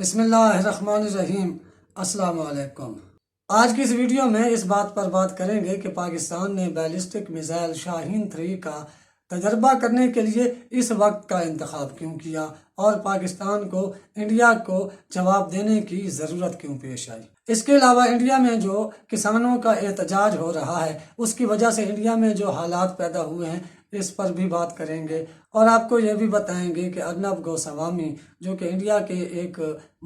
بسم اللہ الرحمن الرحیم۔ السلام علیکم۔ آج کی اس ویڈیو میں اس بات پر بات کریں گے کہ پاکستان نے بیلسٹک میزائل شاہین 3 کا تجربہ کرنے کے لیے اس وقت کا انتخاب کیوں کیا اور پاکستان کو انڈیا کو جواب دینے کی ضرورت کیوں پیش آئی۔ اس کے علاوہ انڈیا میں جو کسانوں کا احتجاج ہو رہا ہے اس کی وجہ سے انڈیا میں جو حالات پیدا ہوئے ہیں اس پر بھی بات کریں گے، اور آپ کو یہ بھی بتائیں گے کہ ارنب گوسوامی جو کہ انڈیا کے ایک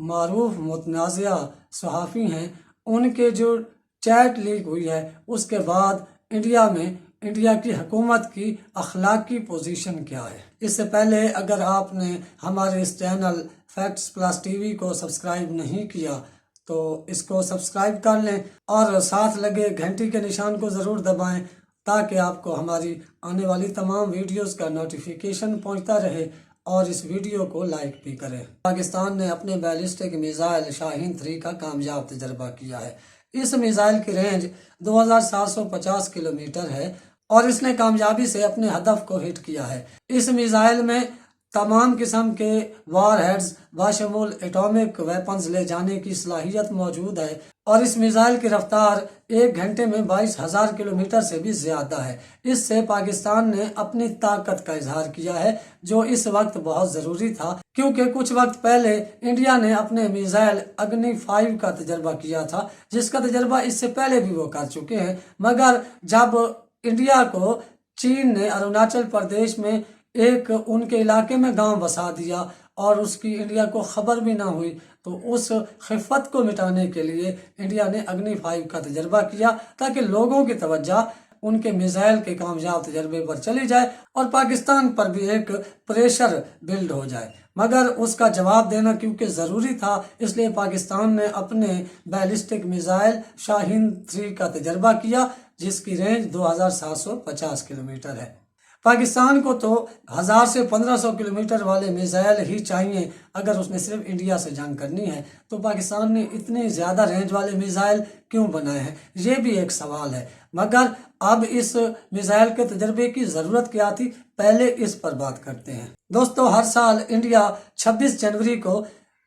معروف متنازع صحافی ہیں، ان کے جو چیٹ لیک ہوئی ہے اس کے بعد انڈیا کی حکومت کی اخلاقی پوزیشن کیا ہے۔ اس سے پہلے اگر آپ نے ہمارے اس channel Facts Plus T V کو سبسکرائب نہیں کیا تو اس کو سبسکرائب کر لیں اور ساتھ لگے گھنٹی کے نشان کو ضرور دبائیں تاکہ آپ کو ہماری آنے والی تمام ویڈیوز کا نوٹیفیکیشن پہنچتا رہے، اور اس ویڈیو کو لائک بھی کریں۔ پاکستان نے اپنے بیلسٹک میزائل شاہین 3 کا کامیاب تجربہ کیا ہے۔ اس میزائل کی رینج 2750 کلومیٹر ہے اور اس نے کامیابی سے اپنے ہدف کو ہٹ کیا ہے۔ اس میزائل میں تمام قسم کے وار ہیڈز بشمول ایٹامک ویپنز لے جانے کی صلاحیت موجود ہے، اور اس میزائل کی رفتار 1 گھنٹے میں 22,000 کلومیٹر سے بھی زیادہ ہے۔ اس سے پاکستان نے اپنی طاقت کا اظہار کیا ہے جو اس وقت بہت ضروری تھا، کیونکہ کچھ وقت پہلے انڈیا نے اپنے میزائل اگنی 5 کا تجربہ کیا تھا، جس کا تجربہ اس سے پہلے بھی وہ کر چکے ہیں، مگر جب انڈیا کو چین نے اروناچل پردیش میں ایک ان کے علاقے میں گاؤں بسا دیا اور اس کی انڈیا کو خبر بھی نہ ہوئی، تو اس خفت کو مٹانے کے لیے انڈیا نے اگنی 5 کا تجربہ کیا تاکہ لوگوں کی توجہ ان کے میزائل کے کامیاب تجربے پر چلی جائے اور پاکستان پر بھی ایک پریشر بلڈ ہو جائے۔ مگر اس کا جواب دینا کیونکہ ضروری تھا، اس لیے پاکستان نے اپنے بیلسٹک میزائل شاہین 3 کا تجربہ کیا جس کی رینج 2750 کلومیٹر ہے۔ پاکستان کو تو 1000 سے 1500 کلومیٹر والے میزائل ہی چاہیے اگر اس نے صرف انڈیا سے جنگ کرنی ہے، تو پاکستان نے اتنی زیادہ رینج والے میزائل کیوں بنائے ہیں، یہ بھی ایک سوال ہے۔ مگر اب اس میزائل کے تجربے کی ضرورت کیا تھی، پہلے اس پر بات کرتے ہیں۔ دوستو، ہر سال انڈیا 26 جنوری کو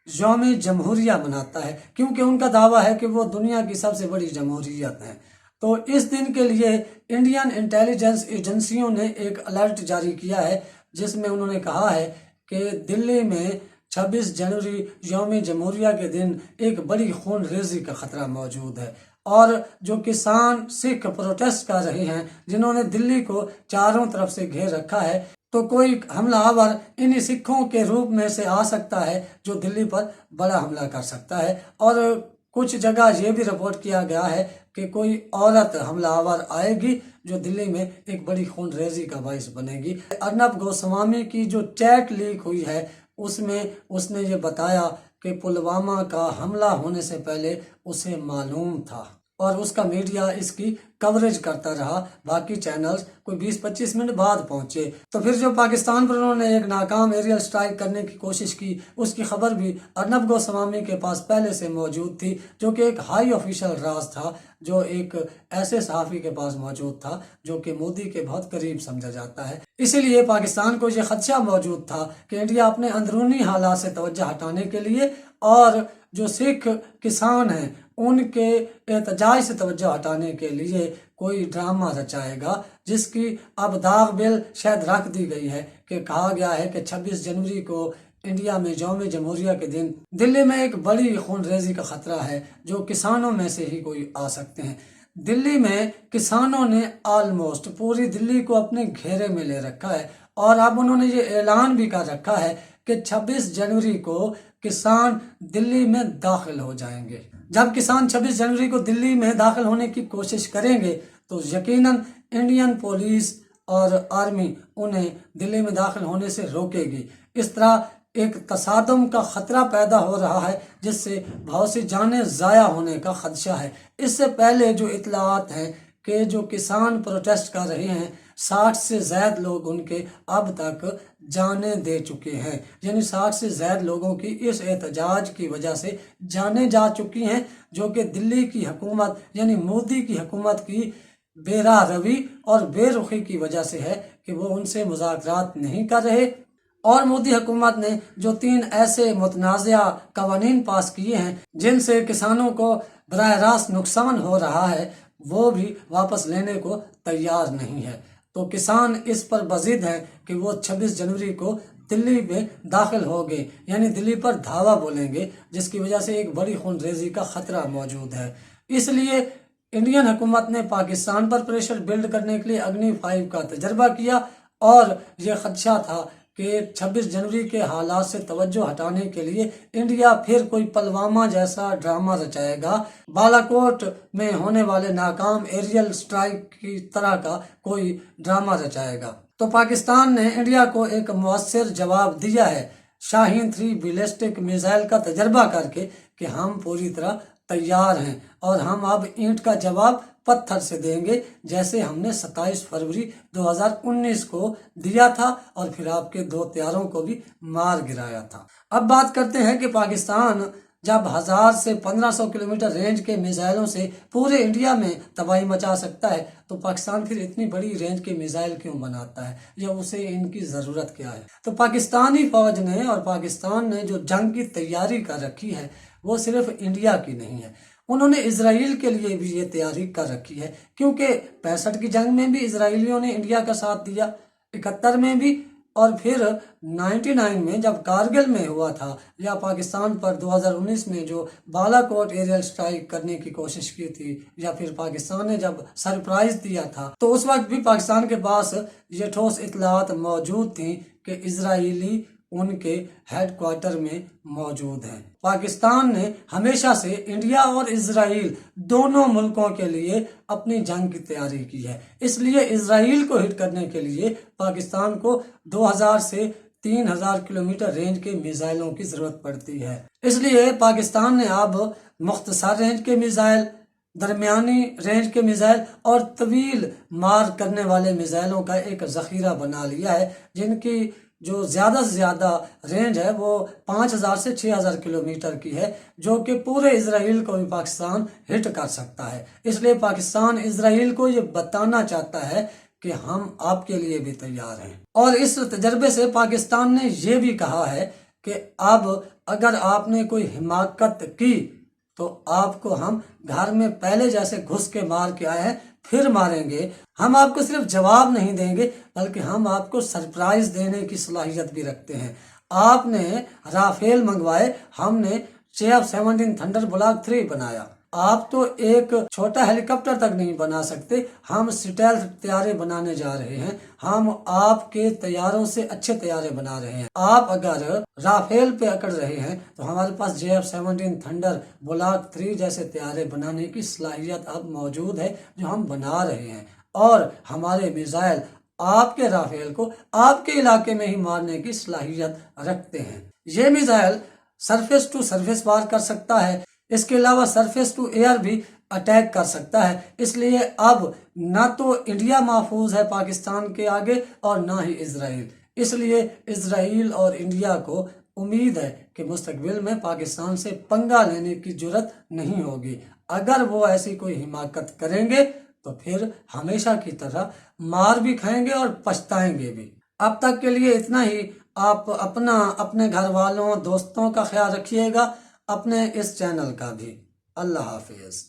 یوم جمہوریہ مناتا ہے، کیونکہ ان کا دعویٰ ہے کہ وہ دنیا کی سب سے بڑی جمہوریت ہے۔ تو اس دن کے لیے انڈین انٹیلیجنس ایجنسیوں نے ایک الرٹ جاری کیا ہے جس میں انہوں نے کہا ہے کہ دلی میں 26 جنوری یوم جمہوریہ کے دن ایک بڑی خون ریزی کا خطرہ موجود ہے، اور جو کسان سکھ پروٹیسٹ کر رہے ہیں جنہوں نے دلی کو چاروں طرف سے گھیر رکھا ہے، تو کوئی حملہ آور انہی سکھوں کے روپ میں سے آ سکتا ہے جو دلی پر بڑا حملہ کر سکتا ہے، اور کچھ جگہ یہ بھی رپورٹ کیا گیا ہے کہ کوئی عورت حملہ آور آئے گی جو دلی میں ایک بڑی خون ریزی کا باعث بنے گی۔ ارنب گوسوامی کی جو چیٹ لیک ہوئی ہے اس میں اس نے یہ بتایا کہ پلوامہ کا حملہ ہونے سے پہلے اسے معلوم تھا، اور اس کا میڈیا اس کی کوریج کرتا رہا، باقی چینلز کوئی 20-25 منٹ بعد پہنچے۔ تو پھر جو پاکستان پر انہوں نے ایک ناکام ایریل سٹرائک کرنے کی کوشش کی، اس کی خبر بھی ارنب گوسوامی کے پاس پہلے سے موجود تھی، جو کہ ایک ہائی آفیشل راز تھا جو ایک ایسے صحافی کے پاس موجود تھا جو کہ مودی کے بہت قریب سمجھا جاتا ہے۔ اسی لیے پاکستان کو یہ خدشہ موجود تھا کہ انڈیا اپنے اندرونی حالات سے توجہ ہٹانے کے لیے اور جو سکھ کسان ہیں ان کے احتجاج سے توجہ ہٹانے کے لیے کوئی ڈرامہ رچائے گا، جس کی اب داغ بل شاید رکھ دی گئی ہے کہ کہا گیا ہے کہ 26 جنوری کو انڈیا میں یوم جمہوریہ کے دن دلی میں ایک بڑی خون ریزی کا خطرہ ہے جو کسانوں میں سے ہی کوئی آ سکتے ہیں۔ دلی میں کسانوں نے آلموسٹ پوری دلی کو اپنے گھیرے میں لے رکھا ہے، اور اب انہوں نے یہ اعلان بھی کر رکھا ہے کہ 26 جنوری کو کسان دلی میں داخل ہو جائیں گے۔ جب کسان 26 جنوری کو دلی میں داخل ہونے کی کوشش کریں گے تو یقیناً انڈین پولیس اور آرمی انہیں دلی میں داخل ہونے سے روکے گی۔ اس طرح ایک تصادم کا خطرہ پیدا ہو رہا ہے جس سے بہت سی جانیں ضائع ہونے کا خدشہ ہے۔ اس سے پہلے جو اطلاعات ہیں کہ جو کسان پروٹیسٹ کر رہے ہیں 60 سے زائد لوگ ان کے اب تک جانیں دے چکے ہیں، یعنی 60 سے زائد لوگوں کی اس احتجاج کی وجہ سے جانیں جا چکی ہیں، جو کہ دلی کی حکومت یعنی مودی کی حکومت کی بے راہ روی اور بے رخی کی وجہ سے ہے کہ وہ ان سے مذاکرات نہیں کر رہے اور مودی حکومت نے جو 3 ایسے متنازعہ قوانین پاس کیے ہیں جن سے کسانوں کو براہ راست نقصان ہو رہا ہے، وہ بھی واپس لینے کو تیار نہیں ہے۔ تو کسان اس پر بضد ہیں کہ وہ 26 جنوری کو دلی میں داخل ہو گئے، یعنی دلی پر دھاوا بولیں گے، جس کی وجہ سے ایک بڑی خون ریزی کا خطرہ موجود ہے۔ اس لیے انڈین حکومت نے پاکستان پر پریشر بلڈ کرنے کے لیے اگنی 5 کا تجربہ کیا، اور یہ خدشہ تھا کہ 26 جنوری کے حالات سے توجہ ہٹانے کے لیے انڈیا پھر کوئی پلوامہ جیسا ڈرامہ رچائے گا، بالا کوٹ میں ہونے والے ناکام ایریل سٹرائک کی طرح کا کوئی ڈرامہ رچائے گا۔ تو پاکستان نے انڈیا کو ایک مؤثر جواب دیا ہے شاہین 3 بیلسٹک میزائل کا تجربہ کر کے کہ ہم پوری طرح تیار ہیں، اور ہم اب اینٹ کا جواب پتھر سے دیں گے، جیسے ہم نے 27 فروری 2019 کو دیا تھا، اور پھر آپ کے 2 طیاروں کو بھی مار گرایا تھا۔ اب بات کرتے ہیں کہ پاکستان جب 1000 سے 1500 کلومیٹر رینج کے میزائلوں سے پورے انڈیا میں تباہی مچا سکتا ہے، تو پاکستان پھر اتنی بڑی رینج کے میزائل کیوں بناتا ہے، یا اسے ان کی ضرورت کیا ہے؟ تو پاکستانی فوج نے اور پاکستان نے جو جنگ کی تیاری کر رکھی ہے وہ صرف انڈیا کی نہیں ہے، انہوں نے اسرائیل کے لیے بھی یہ تیاری کر رکھی ہے، کیونکہ 65 کی جنگ میں بھی اسرائیلیوں نے انڈیا کا ساتھ دیا، 71 میں بھی، اور پھر 99 میں جب کارگل میں ہوا تھا، یا پاکستان پر 2019 میں جو بالا کوٹ ایریل سٹرائک کرنے کی کوشش کی تھی، یا پھر پاکستان نے جب سرپرائز دیا تھا، تو اس وقت بھی پاکستان کے پاس یہ ٹھوس اطلاعات موجود تھیں کہ اسرائیلی ان کے ہیڈ کوارٹر میں موجود ہیں۔ پاکستان نے ہمیشہ سے انڈیا اور اسرائیل دونوں ملکوں کے لیے اپنی جنگ کی تیاری کی ہے، اس لیے اسرائیل کو ہٹ کرنے کے لیے پاکستان کو 2000 سے 3000 کلومیٹر رینج کے میزائلوں کی ضرورت پڑتی ہے۔ اس لیے پاکستان نے اب مختصر رینج کے میزائل، درمیانی رینج کے میزائل اور طویل مار کرنے والے میزائلوں کا ایک ذخیرہ بنا لیا ہے، جن کی جو زیادہ سے زیادہ رینج ہے وہ 5000 سے 6000 کلومیٹر کی ہے، جو کہ پورے اسرائیل کو بھی پاکستان ہٹ کر سکتا ہے۔ اس لیے پاکستان اسرائیل کو یہ بتانا چاہتا ہے کہ ہم آپ کے لیے بھی تیار ہیں، اور اس تجربے سے پاکستان نے یہ بھی کہا ہے کہ اب اگر آپ نے کوئی حماقت کی تو آپ کو ہم گھر میں پہلے جیسے گھس کے مار کے آئے ہیں پھر ماریں گے، ہم آپ کو صرف جواب نہیں دیں گے بلکہ ہم آپ کو سرپرائز دینے کی صلاحیت بھی رکھتے ہیں۔ آپ نے رافیل منگوائے، ہم نے JF-17 تھنڈر بلاک 3 بنایا، آپ تو ایک چھوٹا ہیلی کاپٹر تک نہیں بنا سکتے، ہم سٹیلتھ طیارے بنانے جا رہے ہیں، ہم آپ کے طیاروں سے اچھے طیارے بنا رہے ہیں۔ آپ اگر رافیل پہ اکڑ رہے ہیں تو ہمارے پاس JF-17 تھنڈر بلاک 3 جیسے طیارے بنانے کی صلاحیت اب موجود ہے جو ہم بنا رہے ہیں، اور ہمارے میزائل آپ کے رافیل کو آپ کے علاقے میں ہی مارنے کی صلاحیت رکھتے ہیں۔ یہ میزائل سرفیس ٹو سرفیس وار کر سکتا ہے، اس کے علاوہ سرفیس ٹو ایئر بھی اٹیک کر سکتا ہے، اس لیے اب نہ تو انڈیا محفوظ ہے پاکستان کے آگے اور نہ ہی اسرائیل۔ اس لیے اسرائیل اور انڈیا کو امید ہے کہ مستقبل میں پاکستان سے پنگا لینے کی جرت نہیں ہوگی۔ اگر وہ ایسی کوئی حماقت کریں گے تو پھر ہمیشہ کی طرح مار بھی کھائیں گے اور پچھتائیں گے بھی۔ اب تک کے لیے اتنا ہی۔ آپ اپنے گھر والوں، دوستوں کا خیال رکھیے گا، اپنے اس چینل کا بھی۔ اللہ حافظ۔